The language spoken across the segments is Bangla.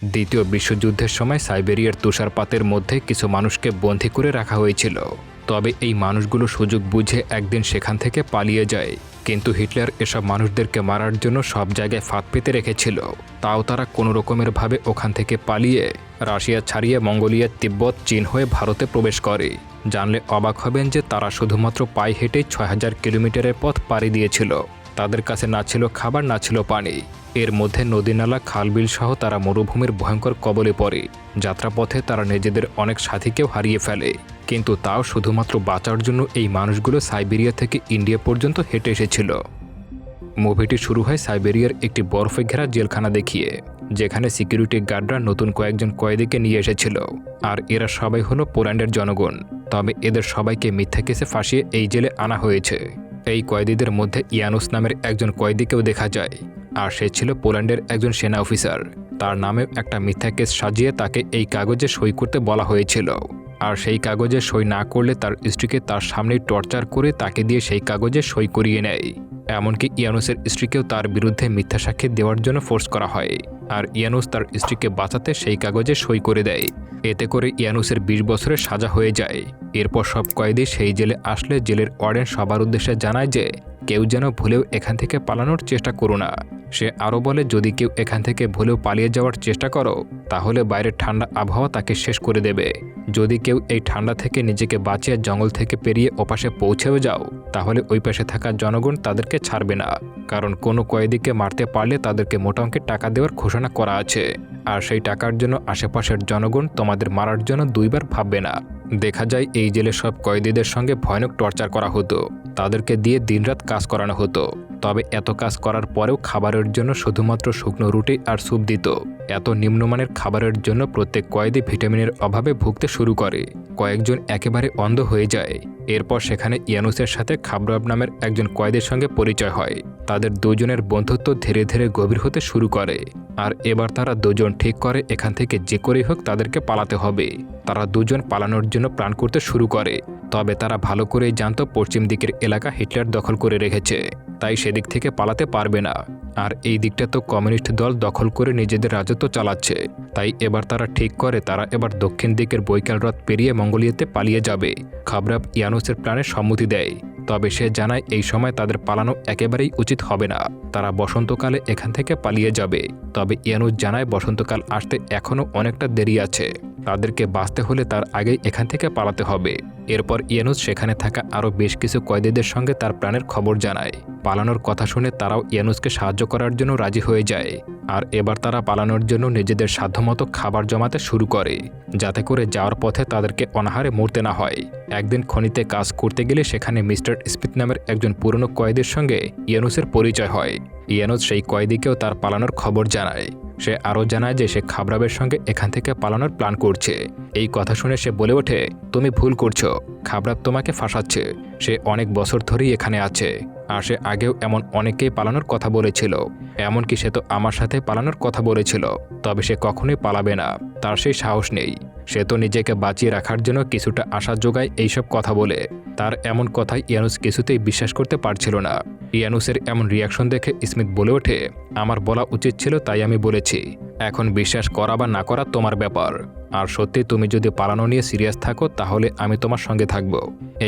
দ্বিতীয় বিশ্বযুদ্ধের সময় সাইবেরিয়ার তুষারপাতের মধ্যে কিছু মানুষকে বন্দী করে রাখা হয়েছিল। তবে এই মানুষগুলো সুযোগ বুঝে একদিন সেখান থেকে পালিয়ে যায়। কিন্তু হিটলার এসব মানুষদেরকে মারার জন্য সব জায়গায় ফাঁদ পেতে রেখেছিল। তাও তারা কোনো রকমের ভাবে ওখান থেকে পালিয়ে রাশিয়া ছাড়িয়ে মঙ্গোলিয়া, তিব্বত, চীন হয়ে ভারতে প্রবেশ করে। জানলে অবাক হবেন যে তারা শুধুমাত্র পায়ে হেঁটেই ৬,০০০ কিলোমিটারের পথ পাড়ি দিয়েছিল। তাদের কাছে না ছিল খাবার, না ছিল পানি। এর মধ্যে নদীনালা, খালবিল সহ তারা মরুভূমির ভয়ঙ্কর কবলে পড়ে। যাত্রাপথে তারা নিজেদের অনেক সাথীকেও হারিয়ে ফেলে। কিন্তু তাও শুধুমাত্র বাঁচার জন্য এই মানুষগুলো সাইবেরিয়া থেকে ইন্ডিয়া পর্যন্ত হেঁটে এসেছিল। মুভিটি শুরু হয় সাইবেরিয়ার একটি বরফে ঘেরা জেলখানা দেখিয়ে, যেখানে সিকিউরিটি গার্ডরা নতুন কয়েকজন কয়েদিকে নিয়ে এসেছিল। আর এরা সবাই হলো পোল্যান্ডের জনগণ। তবে এদের সবাইকে মিথ্যা কেসে ফাঁসিয়ে এই জেলে আনা হয়েছে। এই কয়েদিদের মধ্যে ইয়ানুস নামের একজন কয়েদিকেও দেখা যায়। আর সে ছিল পোল্যান্ডের একজন সেনা অফিসার। তার নামে একটা মিথ্যা কেস সাজিয়ে তাকে এই কাগজে সই করতে বলা হয়েছিল। আর সেই কাগজে সই না করলে তার স্ত্রীকে তার সামনেই টর্চার করে তাকে দিয়ে সেই কাগজে সই করিয়ে নেয়। এমনকি ইয়ানুসের স্ত্রীকেও তার বিরুদ্ধে মিথ্যা সাক্ষী দেওয়ার জন্য ফোর্স করা হয়। আর ইয়ানুস তার স্ত্রীকে বাঁচাতে সেই কাগজে সই করে দেয়। এতে করে ইয়ানুসের ২০ বছরের সাজা হয়ে যায়। এরপর সব কয়েদি সেই জেলে আসলে জেলের ওয়ার্ডেন সবার উদ্দেশ্যে জানায় যে কেউ যেন ভুলেও এখান থেকে পালানোর চেষ্টা করো না। সে আরও বলে, যদি কেউ এখান থেকে ভুলেও পালিয়ে যাওয়ার চেষ্টা করো তাহলে বাইরের ঠান্ডা আবহাওয়া তাকে শেষ করে দেবে। যদি কেউ এই ঠান্ডা থেকে নিজেকে বাঁচিয়ে জঙ্গল থেকে পেরিয়ে ওপাশে পৌঁছেও যাও তাহলে ওই পাশে থাকা জনগণ তাদেরকে ছাড়বে না। কারণ কোনো কয়েদিকে মারতে পারলে তাদেরকে মোটা অঙ্কের টাকা দেওয়ার ঘোষণা করা আছে। আর সেই টাকার জন্য আশেপাশের জনগণ তোমাদের মারার জন্য দুইবার ভাববে না। দেখা যায় এই জেলে সব কয়েদিদের সঙ্গে ভয়ানক টর্চার করা হতো। তাদেরকে দিয়ে দিনরাত কাজ করানো হতো। তবে এত কাজ করার পরেও খাবারের জন্য শুধুমাত্র শুকনো রুটি আর স্যুপ দিত। এত নিম্নমানের খাবারের জন্য প্রত্যেক কয়েদি ভিটামিনের অভাবে ভুগতে শুরু করে। কয়েকজন একেবারে অন্ধ হয়ে যায়। এরপর সেখানে ইয়ানুসের সাথে খাবরাব নামের একজন কয়েদির সঙ্গে পরিচয় হয়। তাদের দুজনের বন্ধুত্ব ধীরে ধীরে গভীর হতে শুরু করে। আর এবার তারা দুজন ঠিক করে এখান থেকে যে করেই হোক তাদেরকে পালাতে হবে। তারা দুজন পালানোর জন্য প্ল্যান করতে শুরু করে। তবে তারা ভালো করেই জানত পশ্চিম দিকের এলাকা হিটলার দখল করে রেখেছে, তাই সেদিক থেকে পালাতে পারবে না। আর এই দিকটা তো কমিউনিস্ট দল দখল করে নিজেদের রাজত্ব চালাচ্ছে। তাই এবার তারা ঠিক করে তারা এবার দক্ষিণ দিকের বৈকাল হ্রদ পেরিয়ে মঙ্গোলিয়াতে পালিয়ে যাবে। খাবরাব ইয়ানুসের প্ল্যানে সম্মতি দেয়। তবে সে জানায় এই সময় তাদের পালানো একেবারেই উচিত হবে না। তারা বসন্তকালে এখান থেকে পালিয়ে যাবে। তবে ইয়ানুস জানায় বসন্তকাল আসতে এখনও অনেকটা দেরি আছে। তাদেরকে বাঁচতে হলে তার আগেই এখান থেকে পালাতে হবে। এরপর ইয়ানুস সেখানে থাকা আরও বেশ কিছু কয়েদিদের সঙ্গে তার প্ল্যানের খবর জানায়। পালানোর কথা শুনে তারাও ইয়ানুসকে সাহায্য করার জন্য রাজি হয়ে যায়। আর এবার তারা পালানোর জন্য নিজেদের সাধ্যমতো খাবার জমাতে শুরু করে, যাতে করে যাওয়ার পথে তাদেরকে অনাহারে মরতে না হয়। একদিন খনিতে কাজ করতে গেলে সেখানে মিস্টার স্মিথ নামের একজন পুরনো কয়েদির সঙ্গে ইয়ানুসের পরিচয় হয়। ইয়ানুস সেই কয়েদিকেও তার পালানোর খবর জানায়। সে আরও জানায় যে সে খাবরাবের সঙ্গে এখান থেকে পালানোর প্ল্যান করছে। এই কথা শুনে সে বলে ওঠে, তুমি ভুল করছো, খাবরাব তোমাকে ফাঁসাচ্ছে। সে অনেক বছর ধরেই এখানে আছে। আর সে আগেও এমন অনেকেই পালানোর কথা বলেছিল। এমনকি সে তো আমার সাথে পালানোর কথা বলেছিল। তবে সে কখনোই পালাবে না, তার সেই সাহস নেই। সে তো নিজেকে বাঁচিয়ে রাখার জন্য কিছুটা আশা যোগায় এইসব কথা বলে। তার এমন কথাই ইয়ানুস কিছুতেই বিশ্বাস করতে পারছিল না। ইয়ানুসের এমন রিয়াকশন দেখে স্মিথ বলে ওঠে, আমার বলা উচিত ছিল, তাই আমি বলেছি। এখন বিশ্বাস করা বা না করা তোমার ব্যাপার। আর সত্যি তুমি যদি পালানো নিয়ে সিরিয়াস থাকো তাহলে আমি তোমার সঙ্গে থাকব।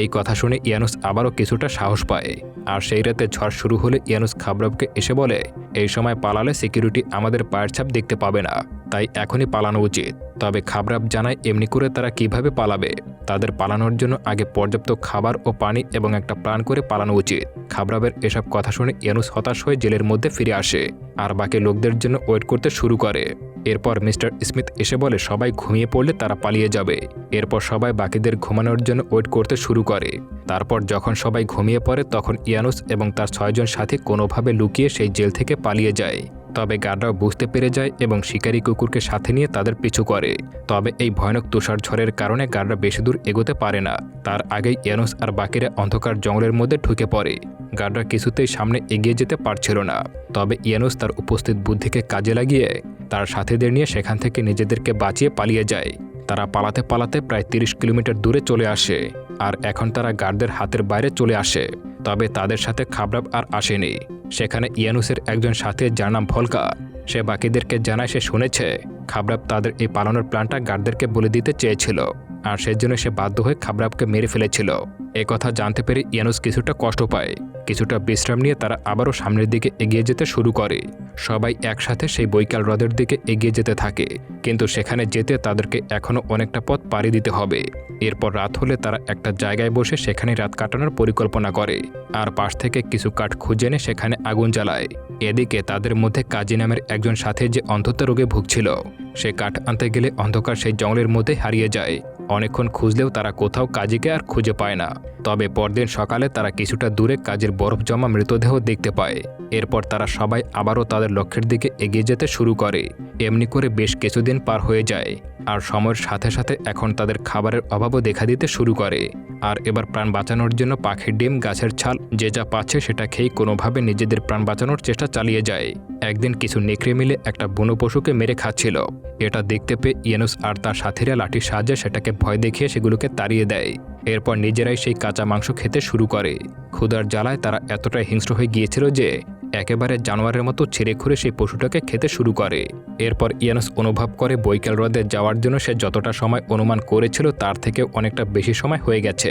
এই কথা শুনে ইয়ানুস আবারও কিছুটা সাহস পায়। আর সেই রাতে ঝড় শুরু হলে ইয়ানুস খাবরাবকে এসে বলে, এই সময় পালালে সিকিউরিটি আমাদের পায়ের ছাপ দেখতে পাবে না, তাই এখনই পালানো উচিত। তবে খাবরাব জানায় এমনি করে তারা কিভাবে পালাবে। তাদের পালানোর জন্য আগে পর্যাপ্ত খাবার ও পানি এবং একটা প্ল্যান করে পালানো উচিত। খাবরাবের এসব কথা শুনে ইয়ানুস হতাশ হয়ে জেলের মধ্যে ফিরে আসে আর বাকি লোকদের জন্য ওয়েট করতে শুরু করে। এরপর মিস্টার স্মিথ এসে বলে সবাই ঘুমিয়ে পড়লে তারা পালিয়ে যাবে। এরপর সবাই বাকিদের ঘুমানোর জন্য ওয়েট করতে শুরু করে। তারপর যখন সবাই ঘুমিয়ে পড়ে তখন ইয়ানুস এবং তার 6 জন সাথী কোনোভাবে লুকিয়ে সেই জেল থেকে পালিয়ে যায়। তবে গার্ডরাও বুঝতে পেরে যায় এবং শিকারী কুকুরকে সাথে নিয়ে তাদের পিছু করে। তবে এই ভয়ানক তুষার ঝড়ের কারণে গার্ডরা বেশি দূর এগোতে পারে না। তার আগেই ইয়ানুস আর বাকিরা অন্ধকার জঙ্গলের মধ্যে ঢুকে পড়ে। গার্ডরা কিছুতেই সামনে এগিয়ে যেতে পারছিল না। তবে ইয়ানুস তার উপস্থিত বুদ্ধিকে কাজে লাগিয়ে তার সাথীদের নিয়ে সেখান থেকে নিজেদেরকে বাঁচিয়ে পালিয়ে যায়। তারা পালাতে পালাতে প্রায় 30 কিলোমিটার দূরে চলে আসে। আর এখন তারা গার্ডদের হাতের বাইরে চলে আসে। তবে তাদের সাথে খাবরাব আর আসেনি। সেখানে ইয়ানুসের একজন সাথী, যার নাম ভলকা, সে বাকিদেরকে জানায় সে শুনেছে খাবরাব তাদের এই পালানোর প্ল্যানটা গার্ডদেরকে বলে দিতে চেয়েছিল, আর সেজন্য সে বাধ্য হয়ে খাবরাবকে মেরে ফেলেছিল। কথা জানতে পেরে ইয়ানুস কিছুটা কষ্ট পায়। কিছুটা বিশ্রাম নিয়ে তারা আবারও সামনের দিকে এগিয়ে যেতে শুরু করে। সবাই একসাথে সেই বৈকাল হ্রদের দিকে এগিয়ে যেতে থাকে, কিন্তু সেখানে যেতে তাদেরকে এখনও অনেকটা পথ পাড়ি দিতে হবে। এরপর রাত হলে তারা একটা জায়গায় বসে সেখানে রাত কাটানোর পরিকল্পনা করে, আর পাশ থেকে কিছু কাঠ খুঁজে এনে সেখানে আগুন জ্বালায়। এদিকে তাদের মধ্যে কাজী নামের একজন সাথে যে অন্ধত্ব রোগে ভুগছিল, সে কাঠ আনতে গেলে অন্ধকার সেই জঙ্গলের মধ্যে হারিয়ে যায়। অনেকক্ষণ খুঁজলেও তারা কোথাও কাজীকে আর খুঁজে পায় না। তবে পরদিন সকালে তারা কিছুটা দূরে কাজীর বরফ জমা মৃতদেহ দেখতে পায়। এরপর তারা সবাই আবারও তাদের লক্ষ্যের দিকে এগিয়ে যেতে শুরু করে। এমনি করে বেশ কিছুদিন পার হয়ে যায়, আর সময়ের সাথে সাথে এখন তাদের খাবারের অভাবও দেখা দিতে শুরু করে। আর এবার প্রাণ বাঁচানোর জন্য পাখির ডিম, গাছের ছাল যে যা পাচ্ছে সেটা খেয়ে কোনোভাবে নিজেদের প্রাণ বাঁচানোর চেষ্টা চালিয়ে যায়। একদিন কিছু নেকড়ে মিলে একটা বন্য পশুকে মেরে খাচ্ছিল। এটা দেখতে পেয়ে ইয়ানুস আর তার সাথীরা লাঠির সাহায্যে সেটাকে ভয় দেখিয়ে সেগুলোকে তাড়িয়ে দেয়। এরপর নিজেরাই সেই কাঁচা মাংস খেতে শুরু করে। ক্ষুধার জ্বালায় তারা এতটাই হিংস্র হয়ে গিয়েছিল যে একেবারে জানোয়ারের মতো ছিঁড়ে খুঁড়ে সেই পশুটাকে খেতে শুরু করে। এরপর ইয়ানুস অনুভব করে বৈকাল হ্রদে যাওয়ার জন্য সে যতটা সময় অনুমান করেছিল তার থেকে অনেকটা বেশি সময় হয়ে গেছে।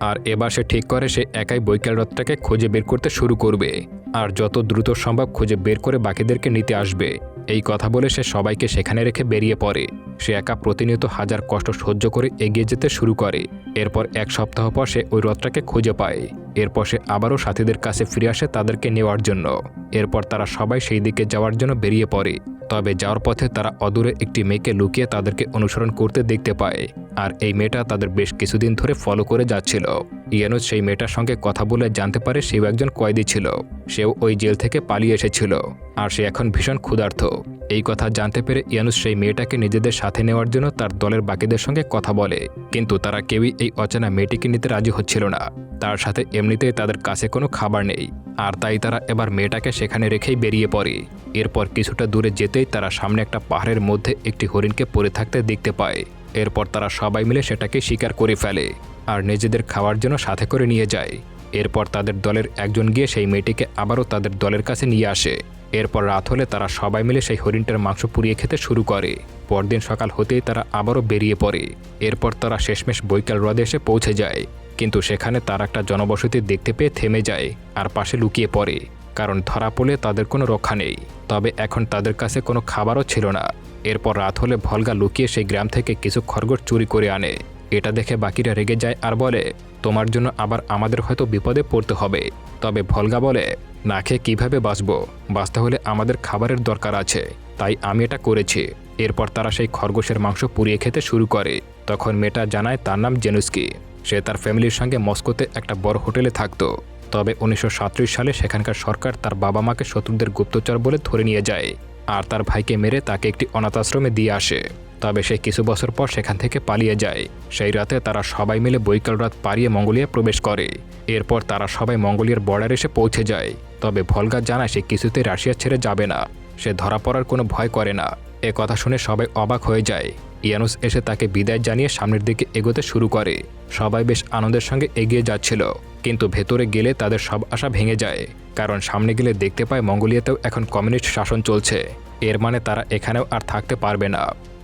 আর এবার সে ঠিক করে সে একাই বৈকাল হ্রদটাকে খুঁজে বের করতে শুরু করবে, আর যত দ্রুত সম্ভব খুঁজে বের করে বাকিদেরকে নিতে আসবে। এই কথা বলে সে সবাইকে সেখানে রেখে বেরিয়ে পড়ে। সে একা প্রতিনিয়ত হাজার কষ্ট সহ্য করে এগিয়ে যেতে শুরু করে। এরপর এক সপ্তাহ পর সে ওই হ্রদটাকে খুঁজে পায়। এরপর সে আবারও সাথীদের কাছে ফিরে আসে তাদেরকে নেওয়ার জন্য। এরপর তারা সবাই সেই দিকে যাওয়ার জন্য বেরিয়ে পড়ে। তবে যাওয়ার পথে তারা অদূরে একটি মেয়েকে লুকিয়ে তাদেরকে অনুসরণ করতে দেখতে পায়, আর এই মেয়েটা তাদের বেশ কিছুদিন ধরে ফলো করে যাচ্ছিল। ইয়ানুস সেই মেয়েটার সঙ্গে কথা বলে জানতে পারে সেও একজন কয়েদি ছিল। সেও ওই জেল থেকে পালিয়ে এসেছিল, আর সে এখন ভীষণ ক্ষুধার্ত। এই কথা জানতে পেরে ইয়ানুস সেই মেয়েটাকে নিজেদের সাথে নেওয়ার জন্য তার দলের বাকিদের সঙ্গে কথা বলে, কিন্তু তারা কেউই এই অচেনা মেয়েটিকে নিতে রাজি হচ্ছিল না। তার সাথে এমনিতেই তাদের কাছে কোনো খাবার নেই, আর তাই তারা এবার মেয়েটাকে সেখানে রেখেই বেরিয়ে পড়ে। এরপর কিছুটা দূরে যেতেই তারা সামনে একটা পাহাড়ের মধ্যে একটি হরিণকে পড়ে থাকতে দেখতে পায়। এরপর তারা সবাই মিলে সেটাকে শিকার করে ফেলে আর নিজেদের খাওয়ার জন্য সাথে করে নিয়ে যায়। এরপর তাদের দলের একজন গিয়ে সেই মেয়েটিকে আবারও তাদের দলের কাছে নিয়ে আসে। এরপর রাত হলে তারা সবাই মিলে সেই হরিণটার মাংস পুড়িয়ে খেতে শুরু করে। পরদিন সকাল হতেই তারা আবারও বেরিয়ে পড়ে। এরপর তারা শেষমেশ বৈকাল হ্রদে এসে পৌঁছে যায়, কিন্তু সেখানে তারা একটা জনবসতি দেখতে পেয়ে থেমে যায় আর পাশে লুকিয়ে পড়ে, কারণ ধরা পড়লে তাদের কোনো রক্ষা নেই। তবে এখন তাদের কাছে কোনো খাবারও ছিল না। এরপর রাত হলে ভলগা লুকিয়ে সেই গ্রাম থেকে কিছু খরগোশ চুরি করে আনে। এটা দেখে বাকিরা রেগে যায় আর বলে, তোমার জন্য আবার আমাদের হয়তো বিপদে পড়তে হবে। তবে ভলগা বলে, না খেয়ে কীভাবে বাঁচতে হলে আমাদের খাবারের দরকার আছে, তাই আমি এটা করেছি। এরপর তারা সেই খরগোশের মাংস পুড়িয়ে খেতে শুরু করে। তখন মেয়েটা জানায় তার নাম জেনুস্কি। সে তার ফ্যামিলির সঙ্গে মস্কোতে একটা বড় হোটেলে থাকতো। তবে 1937 সালে সেখানকার সরকার তার বাবা মাকে শত্রুদের গুপ্তচর বলে ধরে নিয়ে যায়, আর তার ভাইকে মেরে তাকে একটি অনাথ আশ্রমে দিয়ে আসে। তবে সে কিছু বছর পর সেখান থেকে পালিয়ে যায়। সেই রাতে তারা সবাই মিলে বৈকাল হ্রদ পাড়িয়ে মঙ্গোলিয়া প্রবেশ করে। এরপর তারা সবাই মঙ্গোলিয়ার বর্ডারে এসে পৌঁছে যায়। তবে ভলগা জানায় সে কিছুতেই রাশিয়া ছেড়ে যাবে না। সে ধরা পড়ার কোনো ভয় করে না। এ কথা শুনে সবাই অবাক হয়ে যায়। ইয়ানুস এসে তাকে বিদায় জানিয়ে সামনের দিকে এগোতে শুরু করে। সবাই বেশ আনন্দের সঙ্গে এগিয়ে যাচ্ছিল, কিন্তু ভেতরে গেলে তাদের সব আশা ভেঙে যায়, কারণ সামনে গেলে দেখতে পায় মঙ্গোলিয়াতেও এখন কমিউনিস্ট শাসন চলছে। এর মানে তারা এখানেও আর থাকতে পারবে না।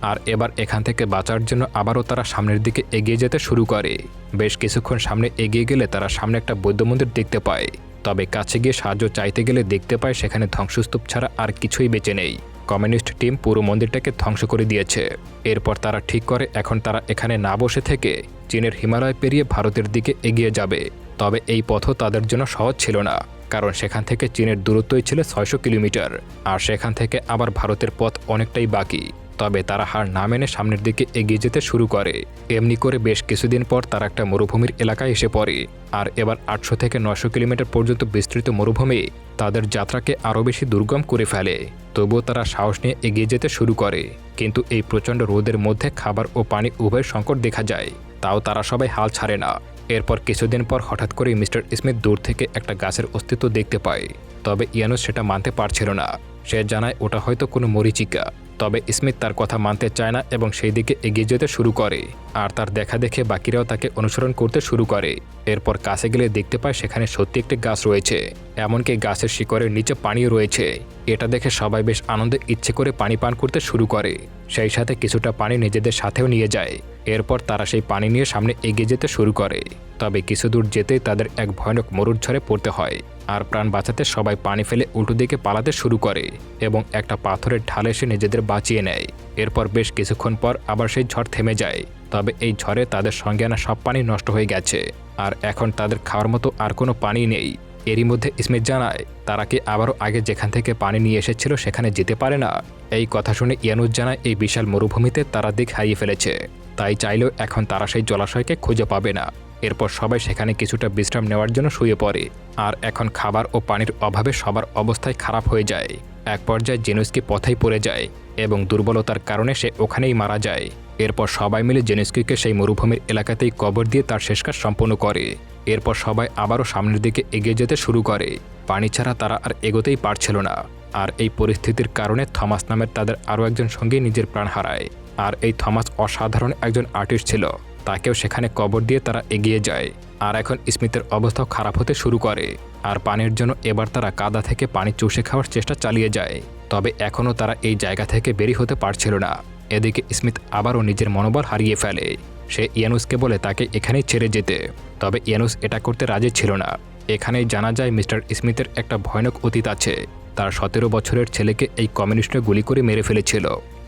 আর এবার এখান থেকে বাঁচার জন্য আবারও তারা সামনের দিকে এগিয়ে যেতে শুরু করে। বেশ কিছুক্ষণ সামনে এগিয়ে গেলে তারা সামনে একটা বৌদ্ধ মন্দির দেখতে পায়। তবে কাছে গিয়ে সাহায্য চাইতে গেলে দেখতে পায় সেখানে ধ্বংসস্তূপ ছাড়া আর কিছুই বেঁচে নেই। কমিউনিস্ট টিম পুরো মন্দিরটাকে ধ্বংস করে দিয়েছে। এরপর তারা ঠিক করে এখন তারা এখানে না বসে থেকে চীনের হিমালয় পেরিয়ে ভারতের দিকে এগিয়ে যাবে। তবে এই পথও তাদের জন্য সহজ ছিল না, কারণ সেখান থেকে চীনের দূরত্বই ছিল 600 কিলোমিটার, আর সেখান থেকে আবার ভারতের পথ অনেকটাই বাকি। তবে তারা হার না মেনে সামনের দিকে এগিয়ে যেতে শুরু করে। এমনি করে বেশ কিছুদিন পর তারা একটা মরুভূমির এলাকায় এসে পড়ে। আর এবার 800 থেকে 900 কিলোমিটার পর্যন্ত বিস্তৃত মরুভূমি তাদের যাত্রাকে আরও বেশি দুর্গম করে ফেলে। তবুও তারা সাহস নিয়ে এগিয়ে যেতে শুরু করে, কিন্তু এই প্রচণ্ড রোদের মধ্যে খাবার ও পানি উভয় সংকট দেখা যায়। তাও তারা সবাই হাল ছাড়ে না। এরপর কিছুদিন পর হঠাৎ করে মিস্টার স্মিথ দূর থেকে একটা গাছের অস্তিত্ব দেখতে পায়। তবে ইয়ানুস সেটা মানতে পারছিল না। সে জানায় ওটা হয়তো কোনো মরীচিকা। তবে স্মিথ তার কথা মানতে চায় না এবং সেই দিকে এগিয়ে যেতে শুরু করে আর তার দেখা দেখে বাকিরাও তাকে অনুসরণ করতে শুরু করে। এরপর কাছে গেলে দেখতে পায় সেখানে সত্যি একটি গাছ রয়েছে, এমনকি গাছের শিকড়ের নিচে পানিও রয়েছে। এটা দেখে সবাই বেশ আনন্দে ইচ্ছে করে পানি পান করতে শুরু করে, সেই সাথে কিছুটা পানি নিজেদের সাথেও নিয়ে যায়। এরপর তারা সেই পানি নিয়ে সামনে এগিয়ে যেতে শুরু করে। তবে কিছু দূর যেতেই তাদের এক ভয়ানক মরুর ঝড়ে পড়তে হয় আর প্রাণ বাঁচাতে সবাই পানি ফেলে উল্টো দিকে পালাতে শুরু করে এবং একটা পাথরের ঢালে এসে নিজেদের বাঁচিয়ে নেয়। এরপর বেশ কিছুক্ষণ পর আবার সেই ঝড় থেমে যায়। তবে এই ঝড়ে তাদের সঙ্গে আনা সব পানি নষ্ট হয়ে গেছে আর এখন তাদের খাওয়ার মতো আর কোনো পানি নেই। এরই মধ্যে স্মিথ জানায় তারা কি আবারও আগে যেখান থেকে পানি নিয়ে এসেছিল সেখানে যেতে পারে না। এই কথা শুনে ইয়ানুস জানায় এই বিশাল মরুভূমিতে তারা দিক হারিয়ে ফেলেছে, তাই চাইলেও এখন তারা সেই জলাশয়কে খুঁজে পাবে না। এরপর সবাই সেখানে কিছুটা বিশ্রাম নেওয়ার জন্য শুয়ে পড়ে আর এখন খাবার ও পানির অভাবে সবার অবস্থায় খারাপ হয়ে যায়। এক পর্যায়ে জেনুস্কি পথেই পড়ে যায় এবং দুর্বলতার কারণে সে ওখানেই মারা যায়। এরপর সবাই মিলে জেনুস্কিকে সেই মরুভূমির এলাকাতেই কবর দিয়ে তার শেষ কাজ সম্পন্ন করে। এরপর সবাই আবারও সামনের দিকে এগিয়ে যেতে শুরু করে, পানি ছাড়া তারা আর এগোতেই পারছিল না। আর এই পরিস্থিতির কারণে থমাস নামের তাদের আরও একজন সঙ্গী নিজের প্রাণ হারায়। আর এই থমাস অসাধারণ একজন আর্টিস্ট ছিল, তাকেও সেখানে কবর দিয়ে তারা এগিয়ে যায়। আর এখন স্মিথের অবস্থাও খারাপ হতে শুরু করে আর পানির জন্য এবার তারা কাদা থেকে পানি চুষে খাওয়ার চেষ্টা চালিয়ে যায়। তবে এখনও তারা এই জায়গা থেকে বেরিয়ে হতে পারছিল না। এদিকে স্মিথ আবারও নিজের মনোবল হারিয়ে ফেলে। সে ইয়ানুসকে বলে তাকে এখানেই ছেড়ে যেতে, তবে ইয়ানুস এটা করতে রাজি ছিল না। এখানেই জানা যায় মিস্টার স্মিথের একটা ভয়ানক অতীত আছে। তার 17 বছরের ছেলেকে এই কমিউনিস্টরা গুলি করে মেরে ফেলেছিল।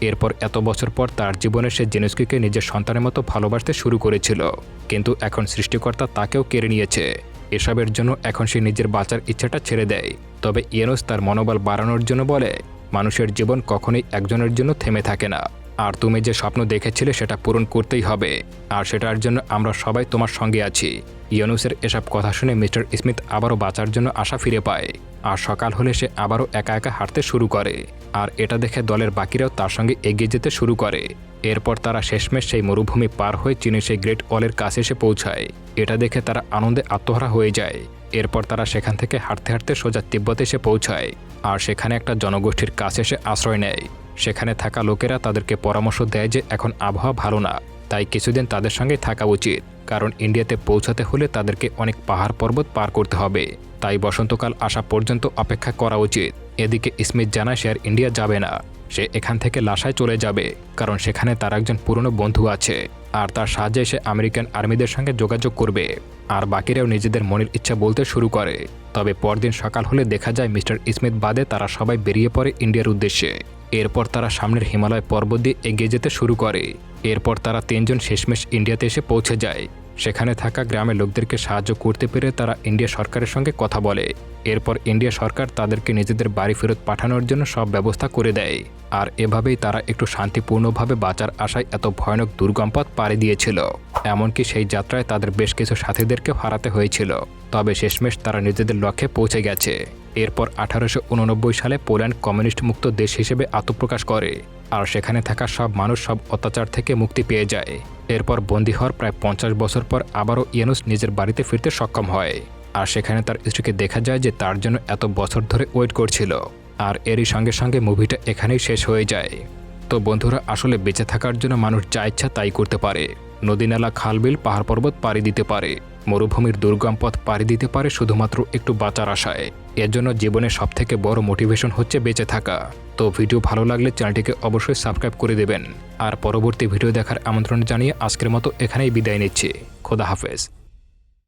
এরপর এত বছর পর তার জীবনে সে জেনুস্কিকে নিজের সন্তানের মতো ভালোবাসতে শুরু করেছিল, কিন্তু এখন সৃষ্টিকর্তা তাকেও কেড়ে নিয়েছে। এসবের জন্য এখন সে নিজের বাঁচার ইচ্ছাটা ছেড়ে দেয়। তবে ইয়ানুস তার মনোবল বাড়ানোর জন্য বলে মানুষের জীবন কখনোই একজনের জন্য থেমে থাকে না, আর তুমি যে স্বপ্ন দেখেছিলে সেটা পূরণ করতেই হবে, আর সেটার জন্য আমরা সবাই তোমার সঙ্গে আছি। ইয়ানুসের এসব কথা শুনে মিস্টার স্মিথ আবারও বাঁচার জন্য আশা ফিরে পায় আর সকাল হলে সে আবারও একা একা হাঁটতে শুরু করে আর এটা দেখে দলের বাকিরাও তার সঙ্গে এগিয়ে যেতে শুরু করে। এরপর তারা শেষমেশ সেই মরুভূমি পার হয়ে চীনের সেই গ্রেট ওয়ালের কাছে এসে পৌঁছায়। এটা দেখে তারা আনন্দে আত্মহারা হয়ে যায়। এরপর তারা সেখান থেকে হাঁটতে হাঁটতে সোজা তিব্বতে এসে পৌঁছায় আর সেখানে একটা জনগোষ্ঠীর কাছে এসে আশ্রয় নেয়। সেখানে থাকা লোকেরা তাদেরকে পরামর্শ দেয় যে এখন আবহাওয়া ভালো না, তাই কিছুদিন তাদের সঙ্গে থাকা উচিত, কারণ ইন্ডিয়াতে পৌঁছাতে হলে তাদেরকে অনেক পাহাড় পর্বত পার করতে হবে, তাই বসন্তকাল আসা পর্যন্ত অপেক্ষা করা উচিত। এদিকে স্মিথ জানায় সে আর ইন্ডিয়া যাবে না, সে এখান থেকে লাসায় চলে যাবে, কারণ সেখানে তার একজন পুরনো বন্ধু আছে আর তার সাহায্যে সে আমেরিকান আর্মিদের সঙ্গে যোগাযোগ করবে। আর বাকিরাও নিজেদের মনের ইচ্ছা বলতে শুরু করে। তবে পরদিন সকাল হলে দেখা যায় মিস্টার স্মিথ বাদে তারা সবাই বেরিয়ে পড়ে ইন্ডিয়ার উদ্দেশ্যে। এরপর তারা সামনের হিমালয় পর্বত দিয়ে এগিয়ে যেতে শুরু করে। এরপর তারা 3 জন শেষমেশ ইন্ডিয়াতে এসে পৌঁছে যায়। সেখানে থাকা গ্রামের লোকদেরকে সাহায্য করতে পেরে তারা ইন্ডিয়া সরকারের সঙ্গে কথা বলে। এরপর ইন্ডিয়া সরকার তাদেরকে নিজেদের বাড়ি ফেরত পাঠানোর জন্য সব ব্যবস্থা করে দেয়। আর এভাবেই তারা একটু শান্তিপূর্ণভাবে বাঁচার আশায় এত ভয়ানক দুর্গম পথ পাড়ি দিয়েছিল। এমনকি সেই যাত্রায় তাদের বেশ কিছু সাথীদেরকে হারাতে হয়েছিল, তবে শেষমেশ তারা নিজেদের লক্ষ্যে পৌঁছে গেছে। এরপর 1889 সালে পোল্যান্ড কমিউনিস্ট মুক্ত দেশ হিসেবে আত্মপ্রকাশ করে আর সেখানে থাকা সব মানুষ সব অত্যাচার থেকে মুক্তি পেয়ে যায়। এরপর বন্দী হওয়ার প্রায় 50 বছর পর আবারও ইয়ানুস নিজের বাড়িতে ফিরতে সক্ষম হয় আর সেখানে তার স্ত্রীকে দেখা যায় যে তার জন্য এত বছর ধরে ওয়েট করছিল। আর এরই সঙ্গে সঙ্গে মুভিটা এখানেই শেষ হয়ে যায়। তো বন্ধুরা, আসলে বেঁচে থাকার জন্য মানুষ যা ইচ্ছা তাই করতে পারে। নদী নালা খালবিল পাহাড় পর্বত পাড়ি দিতে পারে, মরুভূমির দুর্গম পথ পাড়ি দিতে পারে শুধুমাত্র একটু বাঁচার আশায়। এর জন্য জীবনের সবথেকে বড় মোটিভেশন হচ্ছে বেঁচে থাকা। তো ভিডিও ভালো লাগলে চ্যানেলটিকে অবশ্যই সাবস্ক্রাইব করে দেবেন আর পরবর্তী ভিডিও দেখার আমন্ত্রণ জানিয়ে আজকের মতো এখানেই বিদায় নিচ্ছি। খোদা হাফেজ।